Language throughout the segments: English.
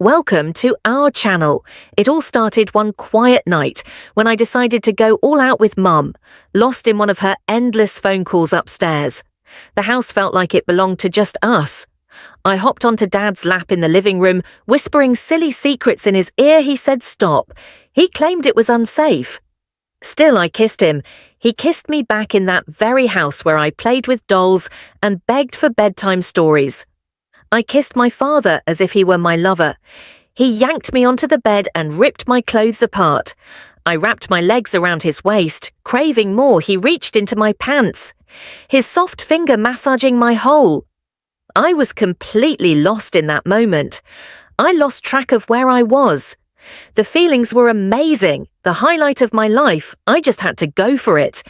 Welcome to our channel. It all started one quiet night when I decided to go all out with Mum, lost in one of her endless phone calls upstairs. The house felt like it belonged to just us. I hopped onto Dad's lap in the living room, whispering silly secrets in his ear. He said stop. He claimed it was unsafe. Still, I kissed him. He kissed me back in that very house where I played with dolls and begged for bedtime stories. I kissed my father as if he were my lover. He yanked me onto the bed and ripped my clothes apart. I wrapped my legs around his waist. Craving more, he reached into my pants, his soft finger massaging my hole. I was completely lost in that moment. I lost track of where I was. The feelings were amazing, the highlight of my life. I just had to go for it.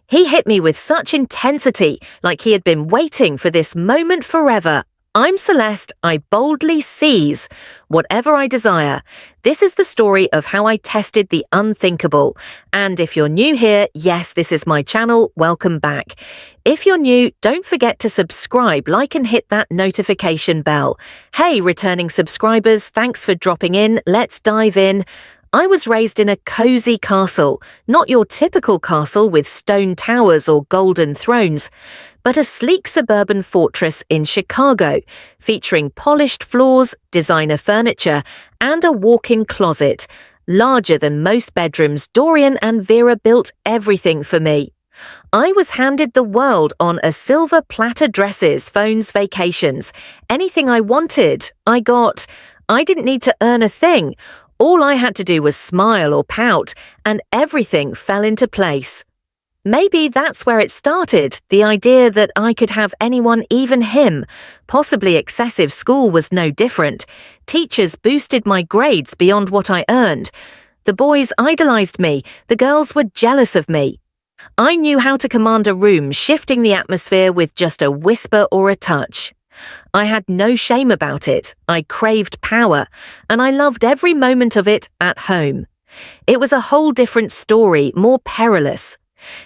He hit me with such intensity, like he had been waiting for this moment forever. I'm Celeste. I boldly seize whatever I desire. This is the story of how I tested the unthinkable. And if you're new here, yes, this is my channel. Welcome back. If you're new, don't forget to subscribe, like and hit that notification bell. Hey, returning subscribers, thanks for dropping in. Let's dive in. I was raised in a cozy castle, not your typical castle with stone towers or golden thrones, but a sleek suburban fortress in Chicago, featuring polished floors, designer furniture, and a walk-in closet. Larger than most bedrooms, Dorian and Vera built everything for me. I was handed the world on a silver platter: dresses, phones, vacations. Anything I wanted, I got. I didn't need to earn a thing. All I had to do was smile or pout, and everything fell into place. Maybe that's where it started, the idea that I could have anyone, even him. Possibly excessive school was no different. Teachers boosted my grades beyond what I earned. The boys idolized me, the girls were jealous of me. I knew how to command a room, shifting the atmosphere with just a whisper or a touch. I had no shame about it. I craved power, and I loved every moment of it at home. It was a whole different story, more perilous.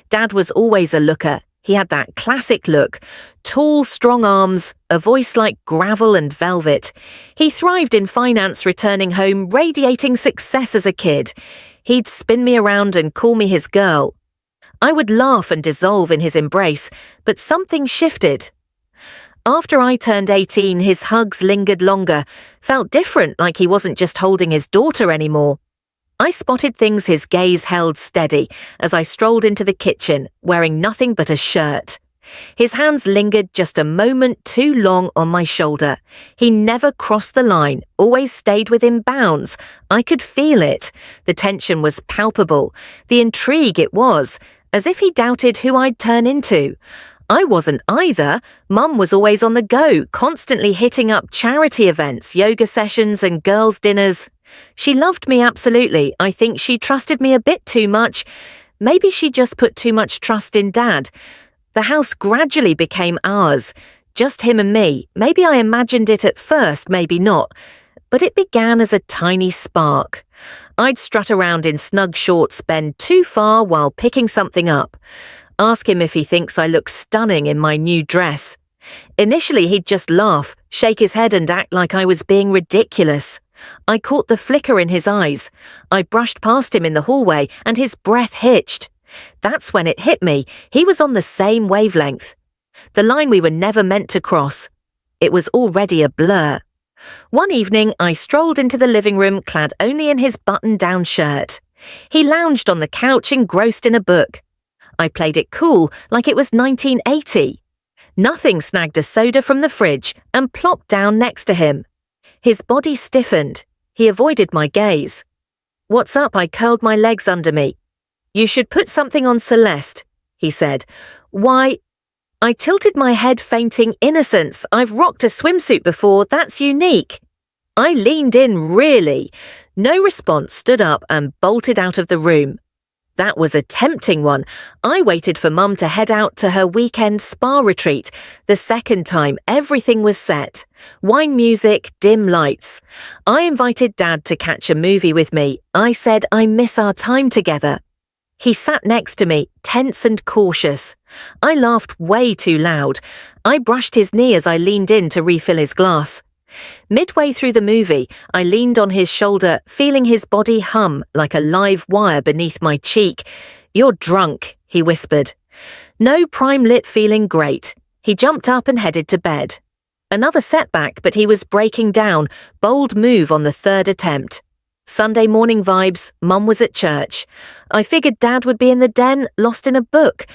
Dad was always a looker. He had that classic look, tall, strong arms, a voice like gravel and velvet. He thrived in finance, returning home, radiating success as a kid. He'd spin me around and call me his girl. I would laugh and dissolve in his embrace, but something shifted. After I turned 18, his hugs lingered longer, felt different, like he wasn't just holding his daughter anymore. I spotted things his gaze held steady as I strolled into the kitchen, wearing nothing but a shirt. His hands lingered just a moment too long on my shoulder. He never crossed the line, always stayed within bounds. I could feel it. The tension was palpable. The intrigue it was, as if he doubted who I'd turn into. I wasn't either. Mum was always on the go, constantly hitting up charity events, yoga sessions and girls' dinners. She loved me absolutely. I think she trusted me a bit too much. Maybe she just put too much trust in Dad. The house gradually became ours, just him and me. Maybe I imagined it at first, maybe not. But it began as a tiny spark. I'd strut around in snug shorts, bend too far while picking something up. Ask him if he thinks I look stunning in my new dress. Initially, he'd just laugh, shake his head and act like I was being ridiculous. I caught the flicker in his eyes. I brushed past him in the hallway and his breath hitched. That's when it hit me. He was on the same wavelength. The line we were never meant to cross. It was already a blur. One evening, I strolled into the living room clad only in his button-down shirt. He lounged on the couch engrossed in a book. I played it cool, like it was 1980. Nothing snagged a soda from the fridge and plopped down next to him. His body stiffened. He avoided my gaze. "What's up?" I curled my legs under me. "You should put something on Celeste," he said. "Why?" I tilted my head, fainting innocence. "I've rocked a swimsuit before. That's unique." I leaned in, really. No response, stood up and bolted out of the room. That was a tempting one. I waited for Mum to head out to her weekend spa retreat. The second time, everything was set. Wine music, dim lights. I invited Dad to catch a movie with me. I said I miss our time together. He sat next to me, tense and cautious. I laughed way too loud. I brushed his knee as I leaned in to refill his glass. Midway through the movie, I leaned on his shoulder, feeling his body hum like a live wire beneath my cheek. "You're drunk," he whispered. No prime lit feeling great. He jumped up and headed to bed. Another setback, but he was breaking down. Bold move on the third attempt. Sunday morning vibes, Mum was at church. I figured Dad would be in the den, lost in a book.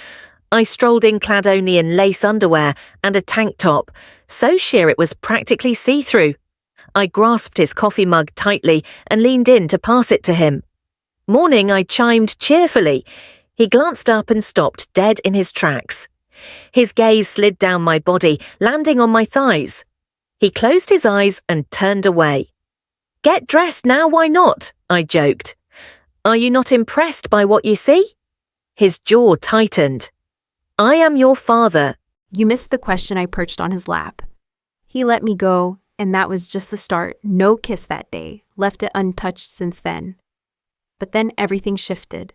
I strolled in clad only in lace underwear and a tank top, so sheer it was practically see-through. I grasped his coffee mug tightly and leaned in to pass it to him. "Morning," I chimed cheerfully. He glanced up and stopped dead in his tracks. His gaze slid down my body, landing on my thighs. He closed his eyes and turned away. "Get dressed now, why not?" I joked. "Are you not impressed by what you see?" His jaw tightened. "I am your father." You missed the question. I perched on his lap. He let me go, and that was just the start. No kiss that day, left it untouched since then. But then everything shifted.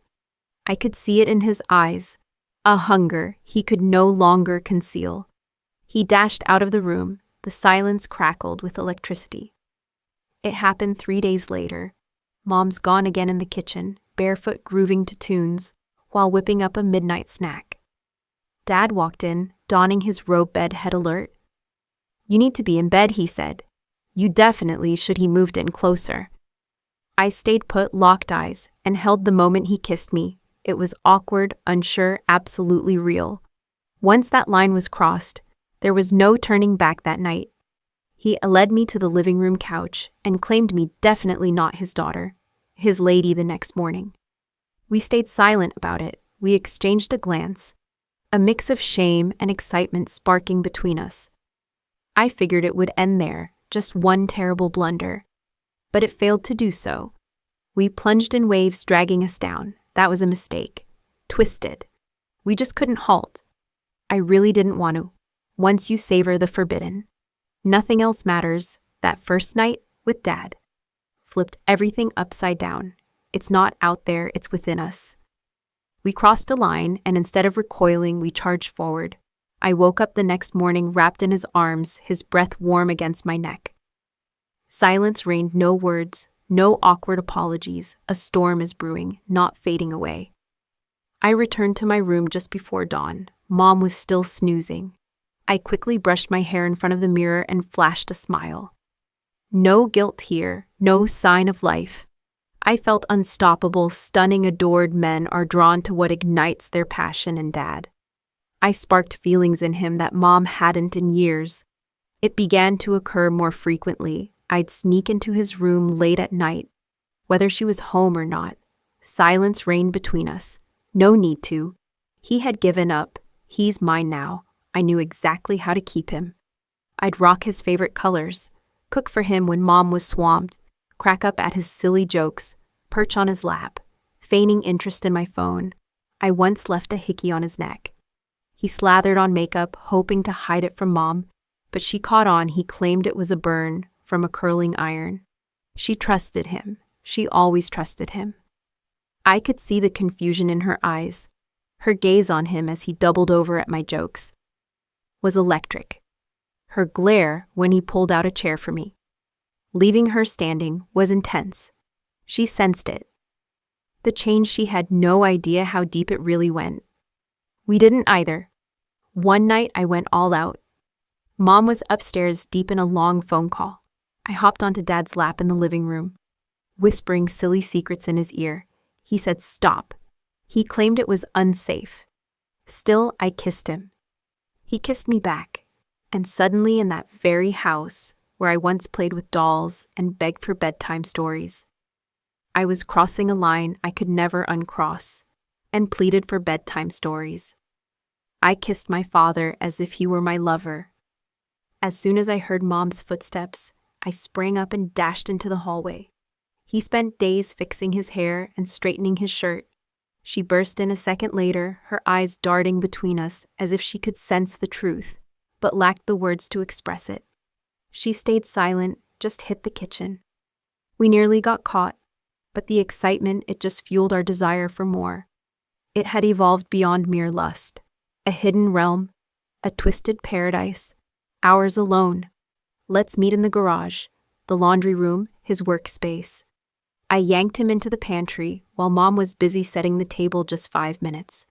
I could see it in his eyes, a hunger he could no longer conceal. He dashed out of the room, the silence crackled with electricity. It happened 3 days later. Mom's gone again in the kitchen, barefoot grooving to tunes, while whipping up a midnight snack. Dad walked in, donning his robe bed head alert. "You need to be in bed," he said. "You definitely should." He moved in closer. I stayed put, locked eyes, and held the moment he kissed me. It was awkward, unsure, absolutely real. Once that line was crossed, there was no turning back that night. He led me to the living room couch and claimed me definitely not his daughter, his lady the next morning. We stayed silent about it. We exchanged a glance, a mix of shame and excitement sparking between us. I figured it would end there, just one terrible blunder. But it failed to do so. We plunged in waves dragging us down. That was a mistake. Twisted. We just couldn't halt. I really didn't want to. Once you savor the forbidden, nothing else matters. That first night with Dad flipped everything upside down. It's not out there, it's within us. We crossed a line, and instead of recoiling, we charged forward. I woke up the next morning wrapped in his arms, his breath warm against my neck. Silence reigned, no words, no awkward apologies. A storm is brewing, not fading away. I returned to my room just before dawn. Mom was still snoozing. I quickly brushed my hair in front of the mirror and flashed a smile. No guilt here, no sign of life. I felt unstoppable. Stunning, adored men are drawn to what ignites their passion in Dad. I sparked feelings in him that Mom hadn't in years. It began to occur more frequently. I'd sneak into his room late at night, whether she was home or not. Silence reigned between us. No need to. He had given up. He's mine now. I knew exactly how to keep him. I'd rock his favorite colors, cook for him when Mom was swamped, crack up at his silly jokes, perch on his lap, feigning interest in my phone. I once left a hickey on his neck. He slathered on makeup, hoping to hide it from Mom, but she caught on. He claimed it was a burn from a curling iron. She trusted him. She always trusted him. I could see the confusion in her eyes. Her gaze on him as he doubled over at my jokes was electric. Her glare when he pulled out a chair for me, leaving her standing, was intense. She sensed it. The change. She had no idea how deep it really went. We didn't either. One night I went all out. Mom was upstairs deep in a long phone call. I hopped onto Dad's lap in the living room, whispering silly secrets in his ear. He said stop. He claimed it was unsafe. Still, I kissed him. He kissed me back. And suddenly, in that very house where I once played with dolls and begged for bedtime stories, I was crossing a line I could never uncross, and pleaded for bedtime stories. I kissed my father as if he were my lover. As soon as I heard Mom's footsteps, I sprang up and dashed into the hallway. He spent days fixing his hair and straightening his shirt. She burst in a second later, her eyes darting between us as if she could sense the truth, but lacked the words to express it. She stayed silent, just hit the kitchen. We nearly got caught, but the excitement, it just fueled our desire for more. It had evolved beyond mere lust. A hidden realm, a twisted paradise, ours alone. Let's meet in the garage, the laundry room, his workspace. I yanked him into the pantry while Mom was busy setting the table just 5 minutes.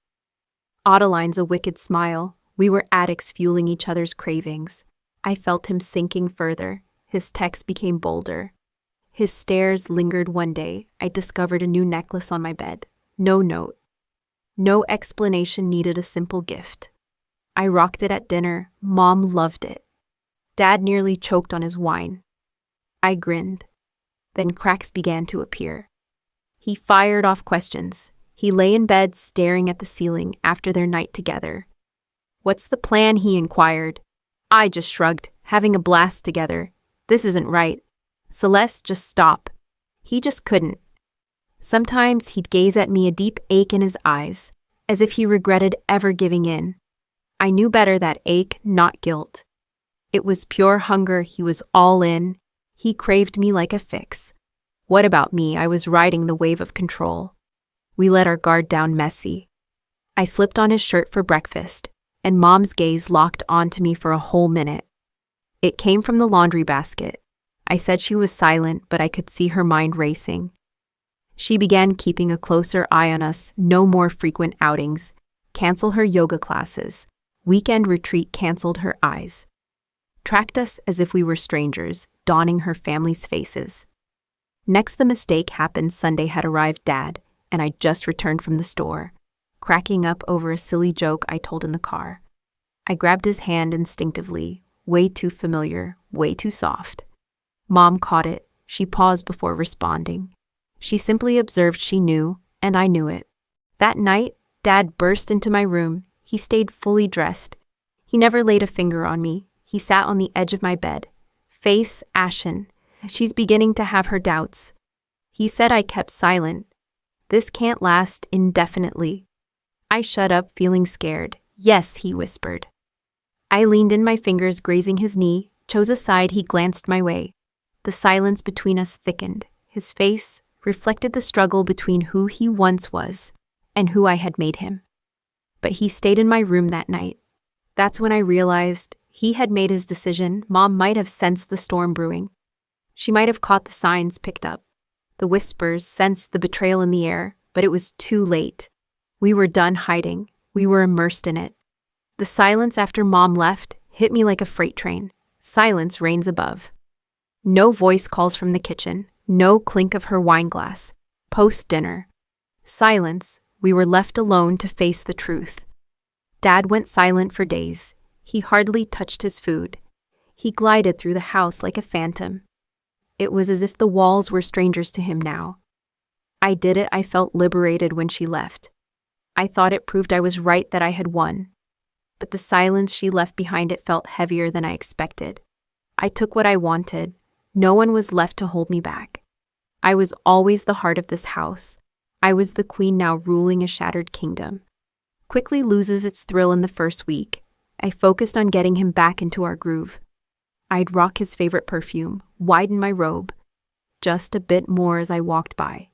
Adeline's a wicked smile. We were addicts fueling each other's cravings. I felt him sinking further. His texts became bolder. His stares lingered. One day, I discovered a new necklace on my bed. No note. No explanation, needed a simple gift. I rocked it at dinner. Mom loved it. Dad nearly choked on his wine. I grinned. Then cracks began to appear. He fired off questions. He lay in bed staring at the ceiling after their night together. "What's the plan?" he inquired. I just shrugged, having a blast together. This isn't right. Celeste, just stop. He just couldn't. Sometimes he'd gaze at me, a deep ache in his eyes, as if he regretted ever giving in. I knew better, that ache, not guilt. It was pure hunger. He was all in. He craved me like a fix. What about me? I was riding the wave of control. We let our guard down messy. I slipped on his shirt for breakfast, and Mom's gaze locked onto me for a whole minute. It came from the laundry basket. I said she was silent, but I could see her mind racing. She began keeping a closer eye on us. No more frequent outings. Cancel her yoga classes. Weekend retreat. Canceled her eyes. Tracked us as if we were strangers, donning her family's faces. Next, the mistake happened. Sunday had arrived, Dad, and I just returned from the store, cracking up over a silly joke I told in the car. I grabbed his hand instinctively, way too familiar, way too soft. Mom caught it. She paused before responding. She simply observed. She knew, and I knew it. That night, Dad burst into my room. He stayed fully dressed. He never laid a finger on me. He sat on the edge of my bed, face ashen. She's beginning to have her doubts. He said I kept silent. This can't last indefinitely. I shut up, feeling scared. Yes, he whispered. I leaned in, my fingers grazing his knee, chose a side. He glanced my way. The silence between us thickened. His face reflected the struggle between who he once was and who I had made him. But he stayed in my room that night. That's when I realized he had made his decision. Mom might have sensed the storm brewing. She might have caught the signs, picked up the whispers, sensed the betrayal in the air, but it was too late. We were done hiding. We were immersed in it. The silence after Mom left hit me like a freight train. Silence reigns above. No voice calls from the kitchen, no clink of her wine glass. Post-dinner. Silence. We were left alone to face the truth. Dad went silent for days. He hardly touched his food. He glided through the house like a phantom. It was as if the walls were strangers to him now. I did it. I felt liberated when she left. I thought it proved I was right, that I had won. But the silence she left behind, it felt heavier than I expected. I took what I wanted. No one was left to hold me back. I was always the heart of this house. I was the queen, now ruling a shattered kingdom. Quickly loses its thrill in the first week. I focused on getting him back into our groove. I'd rock his favorite perfume, widen my robe, just a bit more as I walked by.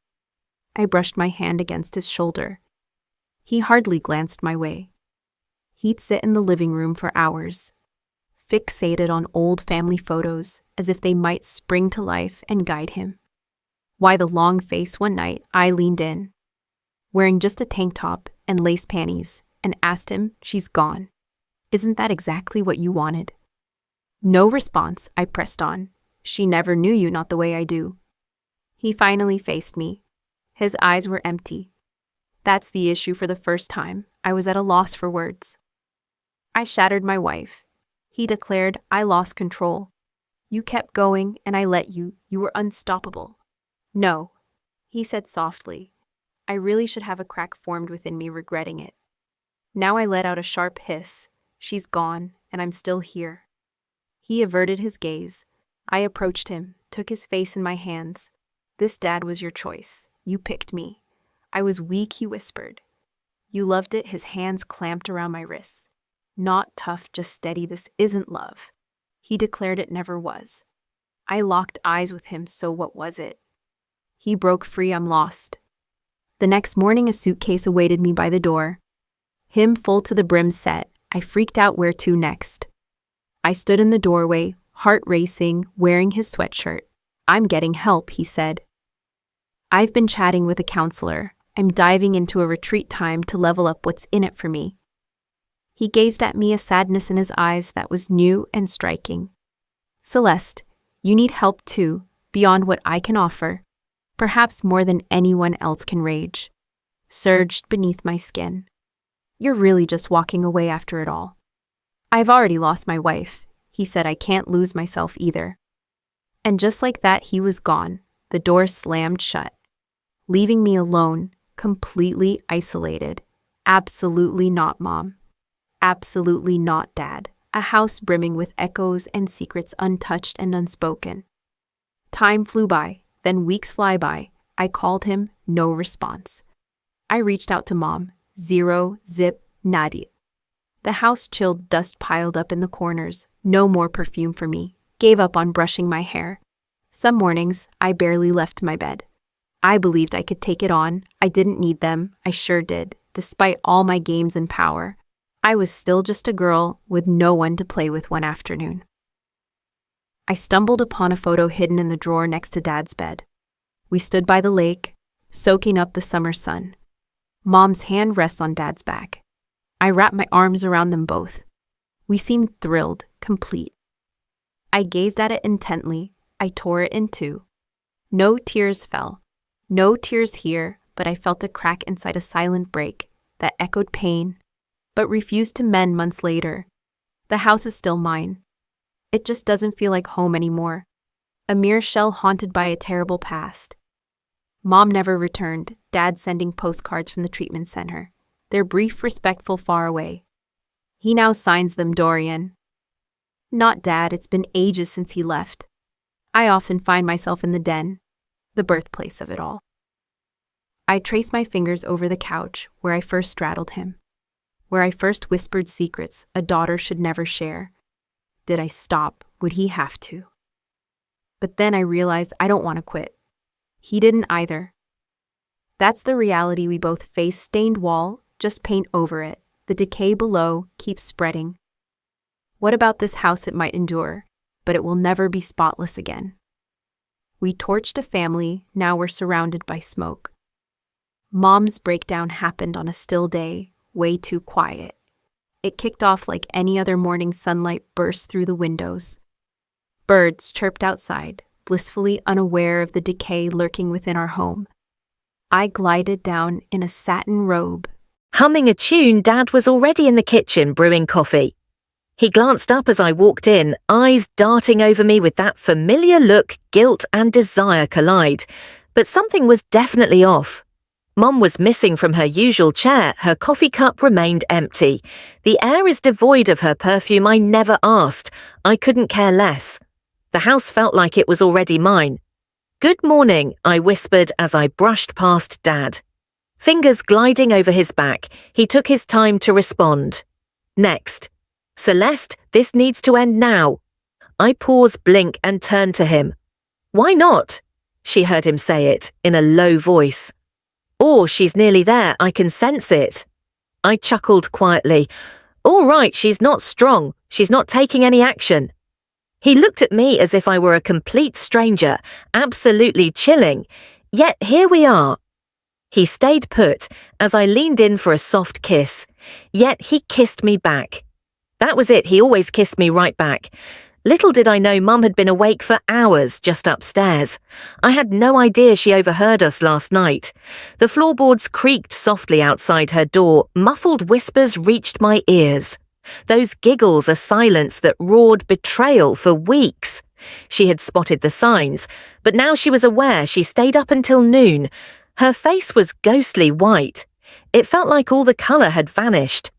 I brushed my hand against his shoulder. He hardly glanced my way. He'd sit in the living room for hours, fixated on old family photos as if they might spring to life and guide him. Why the long face? One night, I leaned in, wearing just a tank top and lace panties, and asked him, "She's gone. Isn't that exactly what you wanted?" No response. I pressed on. "She never knew you, not the way I do." He finally faced me. His eyes were empty. That's the issue. For the first time, I was at a loss for words. "I shattered my wife," he declared. "I lost control. You kept going, and I let you. You were unstoppable." "No," he said softly. I really should have a crack formed within me, regretting it. Now I let out a sharp hiss. "She's gone, and I'm still here." He averted his gaze. I approached him, took his face in my hands. "This, Dad, was your choice. You picked me." I was weak, he whispered. "You loved it." His hands clamped around my wrists. "Not tough, just steady. This isn't love." He declared it never was. I locked eyes with him. So what was it? He broke free. "I'm lost." The next morning, a suitcase awaited me by the door. Him full to the brim set. I freaked out. Where to next? I stood in the doorway, heart racing, wearing his sweatshirt. "I'm getting help," he said. "I've been chatting with a counselor. I'm diving into a retreat time to level up what's in it for me." He gazed at me, a sadness in his eyes that was new and striking. "Celeste, you need help too, beyond what I can offer. Perhaps more than anyone else can." Rage surged beneath my skin. "You're really just walking away after it all." "I've already lost my wife," he said. "I can't lose myself either." And just like that, he was gone. The door slammed shut, leaving me alone, completely isolated. Absolutely not Mom. Absolutely not Dad. A house brimming with echoes and secrets untouched and unspoken. Time flew by, then weeks fly by. I called him, no response. I reached out to Mom. Zero, zip, nadi. The house chilled, dust piled up in the corners. No more perfume for me. Gave up on brushing my hair. Some mornings, I barely left my bed. I believed I could take it on. I didn't need them. I sure did. Despite all my games and power, I was still just a girl with no one to play with one afternoon. I stumbled upon a photo hidden in the drawer next to Dad's bed. We stood by the lake, soaking up the summer sun. Mom's hand rests on Dad's back. I wrapped my arms around them both. We seemed thrilled, complete. I gazed at it intently. I tore it in two. No tears fell. No tears here, but I felt a crack inside, a silent break that echoed pain, but refused to mend months later. The house is still mine. It just doesn't feel like home anymore. A mere shell haunted by a terrible past. Mom never returned, Dad sending postcards from the treatment center. They're brief, respectful, far away. He now signs them Dorian. Not Dad, it's been ages since he left. I often find myself in the den, the birthplace of it all. I trace my fingers over the couch where I first straddled him, where I first whispered secrets a daughter should never share. Did I stop? Would he have to? But then I realized I don't want to quit. He didn't either. That's the reality we both face. Stained wall, just paint over it. The decay below keeps spreading. What about this house? It might endure, but it will never be spotless again. We torched a family, now we're surrounded by smoke. Mom's breakdown happened on a still day, way too quiet. It kicked off like any other morning. Sunlight burst through the windows. Birds chirped outside, blissfully unaware of the decay lurking within our home. I glided down in a satin robe. Humming a tune, Dad was already in the kitchen brewing coffee. He glanced up as I walked in, eyes darting over me with that familiar look. Guilt and desire collide. But something was definitely off. Mum was missing from her usual chair. Her coffee cup remained empty. The air is devoid of her perfume. I never asked. I couldn't care less. The house felt like it was already mine. "Good morning," I whispered as I brushed past Dad. Fingers gliding over his back, he took his time to respond. "Next. Celeste, this needs to end now." I pause, blink, and turn to him. "Why not?" She heard him say it in a low voice. "Oh, she's nearly there. I can sense it." I chuckled quietly. "All right, she's not strong. She's not taking any action." He looked at me as if I were a complete stranger, absolutely chilling. Yet here we are. He stayed put as I leaned in for a soft kiss. Yet he kissed me back. That was it, he always kissed me right back. Little did I know Mum had been awake for hours just upstairs. I had no idea she overheard us last night. The floorboards creaked softly outside her door. Muffled whispers reached my ears. Those giggles, a silence that roared betrayal for weeks. She had spotted the signs, but now she was aware. She stayed up until noon. Her face was ghostly white. It felt like all the colour had vanished.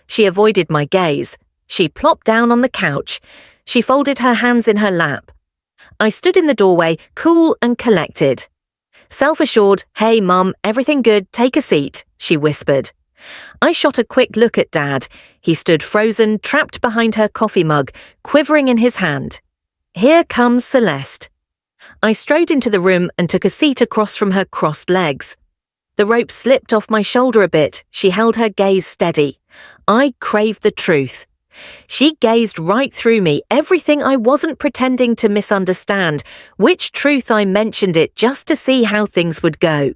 She avoided my gaze. She plopped down on the couch. She folded her hands in her lap. I stood in the doorway, cool and collected. Self-assured, "Hey, Mum, everything good, take a seat," she whispered. I shot a quick look at Dad. He stood frozen, trapped behind her coffee mug, quivering in his hand. Here comes Celeste. I strode into the room and took a seat across from her crossed legs. The rope slipped off my shoulder a bit. She held her gaze steady. I craved the truth. She gazed right through me, everything I wasn't pretending to misunderstand, which truth I mentioned it just to see how things would go.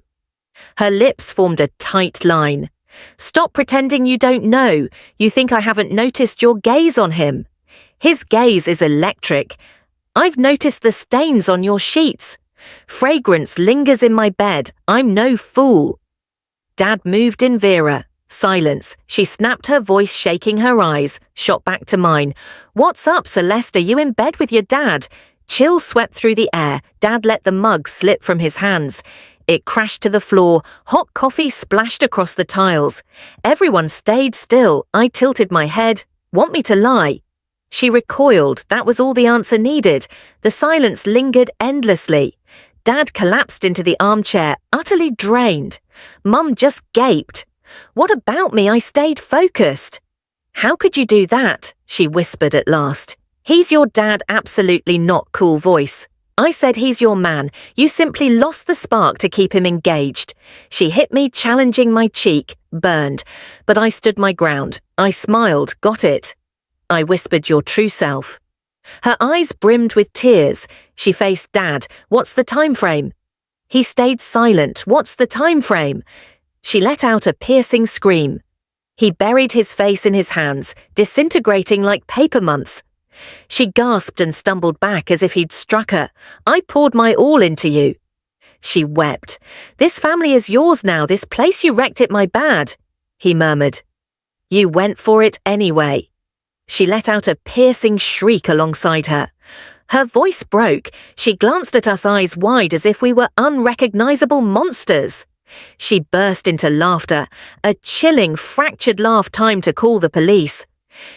Her lips formed a tight line. Stop pretending you don't know. You think I haven't noticed your gaze on him. His gaze is electric. I've noticed the stains on your sheets. Fragrance lingers in my bed. I'm no fool. Dad moved in Vera. Silence. She snapped, her voice shaking, her eyes shot back to mine. What's up, Celeste? Are you in bed with your dad? Chill swept through the air. Dad let the mug slip from his hands. It crashed to the floor. Hot coffee splashed across the tiles. Everyone stayed still. I tilted my head. Want me to lie? She recoiled. That was all the answer needed. The silence lingered endlessly. Dad collapsed into the armchair, utterly drained. Mum just gaped. What about me? I stayed focused. How could you do that? She whispered at last. He's your dad, absolutely not, cool voice. I said he's your man. You simply lost the spark to keep him engaged. She hit me, challenging my cheek, burned. But I stood my ground. I smiled, got it. I whispered your true self. Her eyes brimmed with tears. She faced Dad. What's the time frame? He stayed silent. What's the time frame? She let out a piercing scream. He buried his face in his hands, disintegrating like paper months. She gasped and stumbled back as if he'd struck her. I poured my all into you. She wept. This family is yours now. This place you wrecked it my bad. He murmured. You went for it anyway. She let out a piercing shriek alongside her. Her voice broke. She glanced at us, eyes wide, as if we were unrecognizable monsters. She burst into laughter, a chilling, fractured laugh timed to call the police.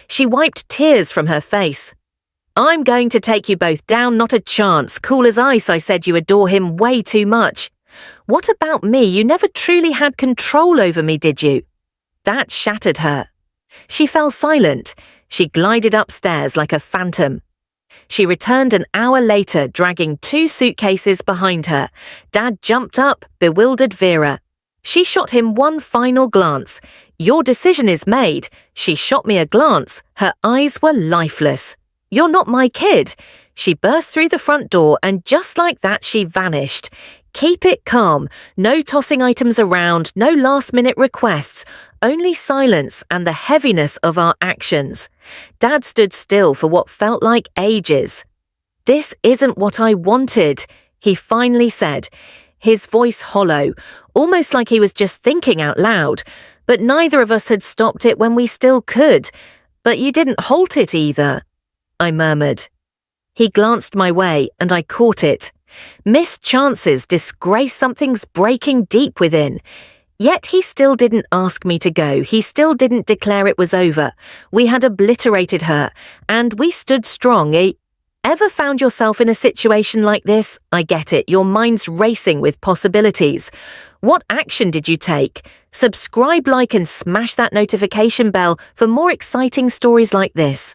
She wiped tears from her face. I'm going to take you both down, not a chance. Cool as ice, I said you adore him way too much. What about me? You never truly had control over me, did you? That shattered her. She fell silent. She glided upstairs like a phantom. She returned an hour later, dragging 2 suitcases behind her. Dad jumped up, bewildered Vera. She shot him one final glance. Your decision is made. She shot me a glance. Her eyes were lifeless. You're not my kid. She burst through the front door, and just like that she vanished. Keep it calm. No tossing items around, no last-minute requests. Only silence and the heaviness of our actions. Dad stood still for what felt like ages. This isn't what I wanted, he finally said, his voice hollow, almost like he was just thinking out loud. But neither of us had stopped it when we still could. But you didn't halt it either, I murmured. He glanced my way, and I caught it. Missed chances, disgrace, something's breaking deep within. Yet he still didn't ask me to go. He still didn't declare it was over. We had obliterated her, and we stood strong. Ever found yourself in a situation like this? I get it. Your mind's racing with possibilities. What action did you take? Subscribe, like, and smash that notification bell for more exciting stories like this.